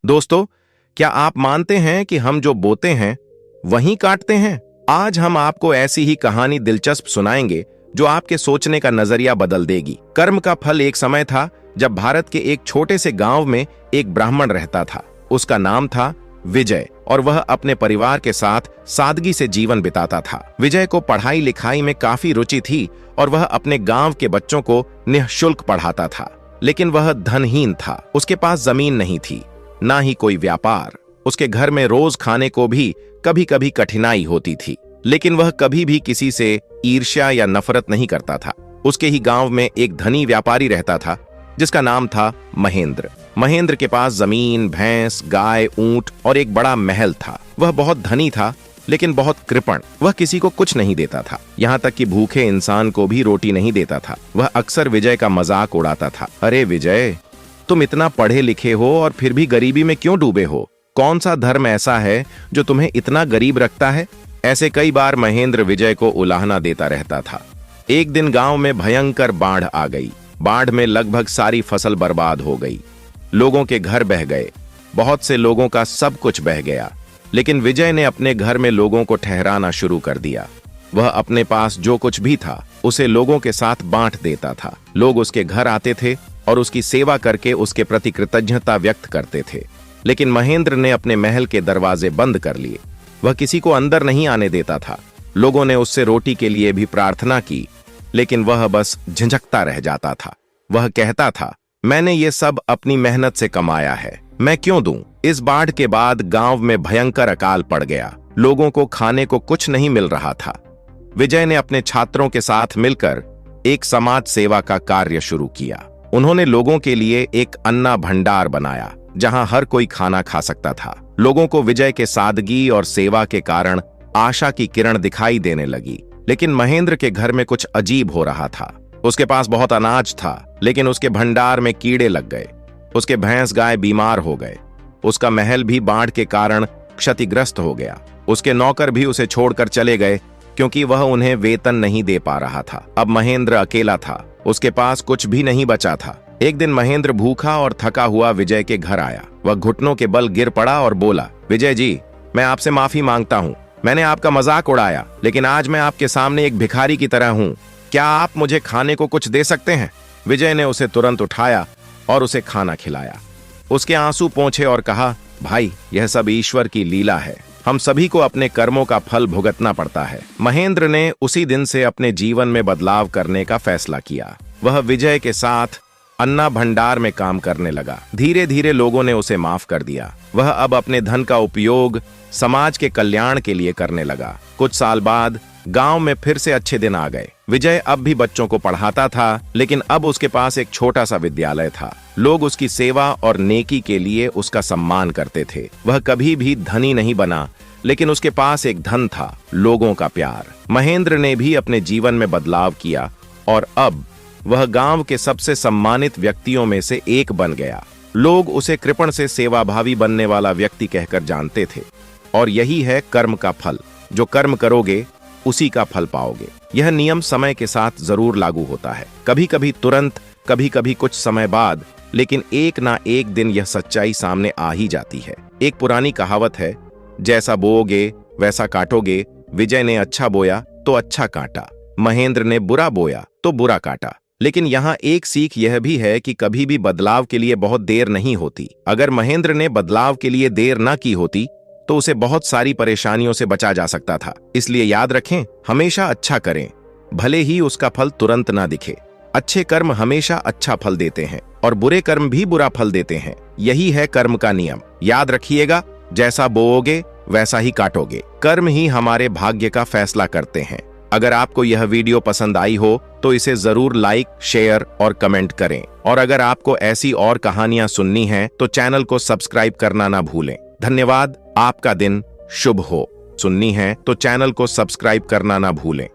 दोस्तों, क्या आप मानते हैं कि हम जो बोते हैं वहीं काटते हैं? आज हम आपको ऐसी ही कहानी दिलचस्प सुनाएंगे जो आपके सोचने का नजरिया बदल देगी। कर्म का फल। एक समय था जब भारत के एक छोटे से गांव में एक ब्राह्मण रहता था। उसका नाम था विजय और वह अपने परिवार के साथ सादगी से जीवन बिताता था। विजय को पढ़ाई लिखाई में काफी रुचि थी और वह अपने गांव के बच्चों को निःशुल्क पढ़ाता था। लेकिन वह धनहीन था। उसके पास जमीन नहीं थी, ना ही कोई व्यापार। उसके घर में रोज खाने को भी कभी कभी कठिनाई होती थी। लेकिन वह कभी भी किसी से ईर्ष्या या नफरत नहीं करता था। उसके ही गांव में एक धनी व्यापारी रहता था जिसका नाम था महेंद्र। महेंद्र के पास जमीन, भैंस, गाय, ऊंट और एक बड़ा महल था। वह बहुत धनी था लेकिन बहुत कृपण। वह किसी को कुछ नहीं देता था, यहाँ तक कि भूखे इंसान को भी रोटी नहीं देता था। वह अक्सर विजय का मजाक उड़ाता था। अरे विजय, तुम इतना पढ़े लिखे हो और फिर भी गरीबी में क्यों डूबे हो? कौन सा धर्म ऐसा है जो तुम्हें इतना गरीब रखता है? ऐसे कई बार महेंद्र विजय को उलाहना देता रहता था। एक दिन गांव में भयंकर बाढ़ आ गई। बाढ़ में लगभग सारी फसल बर्बाद हो गई। लोगों के घर बह गए। बहुत से लोगों का सब कुछ बह गया। लेकिन विजय ने अपने घर में लोगों को ठहराना शुरू कर दिया। वह अपने पास जो कुछ भी था उसे लोगों के साथ बांट देता था। लोग उसके घर आते थे और उसकी सेवा करके उसके प्रति कृतज्ञता व्यक्त करते थे। लेकिन महेंद्र ने अपने महल के दरवाजे बंद कर लिए। वह किसी को अंदर नहीं आने देता था। लोगों ने उससे रोटी के लिए भी प्रार्थना की, लेकिन वह बस झिझकता रह जाता था। वह कहता था, मैंने ये सब अपनी मेहनत से कमाया है, मैं क्यों दूं? इस बाढ़ के बाद गांव में भयंकर अकाल पड़ गया। लोगों को खाने को कुछ नहीं मिल रहा था। विजय ने अपने छात्रों के साथ मिलकर एक समाज सेवा का कार्य शुरू किया। उन्होंने लोगों के लिए एक अन्ना भंडार बनाया जहां हर कोई खाना खा सकता था। लोगों को विजय के सादगी और सेवा के कारण आशा की किरण दिखाई देने लगी। लेकिन महेंद्र के घर में कुछ अजीब हो रहा था। उसके पास बहुत अनाज था, लेकिन उसके भंडार में कीड़े लग गए। उसके भैंस गाय बीमार हो गए। उसका महल भी बाढ़ के कारण क्षतिग्रस्त हो गया। उसके नौकर भी उसे छोड़कर चले गए क्योंकि वह उन्हें वेतन नहीं दे पा रहा था। अब महेंद्र अकेला था। उसके पास कुछ भी नहीं बचा था। एक दिन महेंद्र भूखा और थका हुआ विजय के घर आया। वह घुटनों के बल गिर पड़ा और बोला, विजय जी, मैं आपसे माफी मांगता हूँ। मैंने आपका मजाक उड़ाया, लेकिन आज मैं आपके सामने एक भिखारी की तरह हूँ। क्या आप मुझे खाने को कुछ दे सकते हैं? विजय ने उसे तुरंत उठाया और उसे खाना खिलाया। उसके आंसू पोंछे और कहा, भाई, यह सब ईश्वर की लीला है। हम सभी को अपने कर्मों का फल भुगतना पड़ता है। महेंद्र ने उसी दिन से अपने जीवन में बदलाव करने का फैसला किया। वह विजय के साथ अन्ना भंडार में काम करने लगा। धीरे धीरे लोगों ने उसे माफ कर दिया। वह अब अपने धन का उपयोग समाज के कल्याण के लिए करने लगा। कुछ साल बाद गांव में फिर से अच्छे दिन आ गए। विजय अब भी बच्चों को पढ़ाता था, लेकिन अब उसके पास एक छोटा सा विद्यालय था। लोग उसकी सेवा और नेकी के लिए उसका सम्मान करते थे। वह कभी भी धनी नहीं बना, लेकिन उसके पास एक धन था, लोगों का प्यार। महेंद्र ने भी अपने जीवन में बदलाव किया और अब वह गांव के सबसे सम्मानित व्यक्तियों में से एक बन गया। लोग उसे कृपण से सेवाभावी बनने वाला व्यक्ति कहकर जानते थे। और यही है कर्म का फल। जो कर्म करोगे उसी का फल पाओगे। यह नियम समय के साथ जरूर लागू होता है, कभी कभी तुरंत, कभी कभी कुछ समय बाद, लेकिन एक ना एक दिन यह सच्चाई सामने आ ही जाती है। एक पुरानी कहावत है, जैसा बोओगे वैसा काटोगे। विजय ने अच्छा बोया तो अच्छा काटा, महेंद्र ने बुरा बोया तो बुरा काटा। लेकिन यहाँ एक सीख यह भी है कि कभी भी बदलाव के लिए बहुत देर नहीं होती। अगर महेंद्र ने बदलाव के लिए देर न की होती तो उसे बहुत सारी परेशानियों से बचा जा सकता था। इसलिए याद रखें, हमेशा अच्छा करें, भले ही उसका फल तुरंत ना दिखे। अच्छे कर्म हमेशा अच्छा फल देते हैं और बुरे कर्म भी बुरा फल देते हैं। यही है कर्म का नियम। याद रखिएगा, जैसा बोओगे वैसा ही काटोगे। कर्म ही हमारे भाग्य का फैसला करते हैं। अगर आपको यह वीडियो पसंद आई हो तो इसे जरूर लाइक, शेयर और कमेंट करें। और अगर आपको ऐसी और कहानियां सुननी हैं तो चैनल को सब्सक्राइब करना ना भूलें। धन्यवाद। आपका दिन शुभ हो। सुननी है तो चैनल को सब्सक्राइब करना ना भूलें।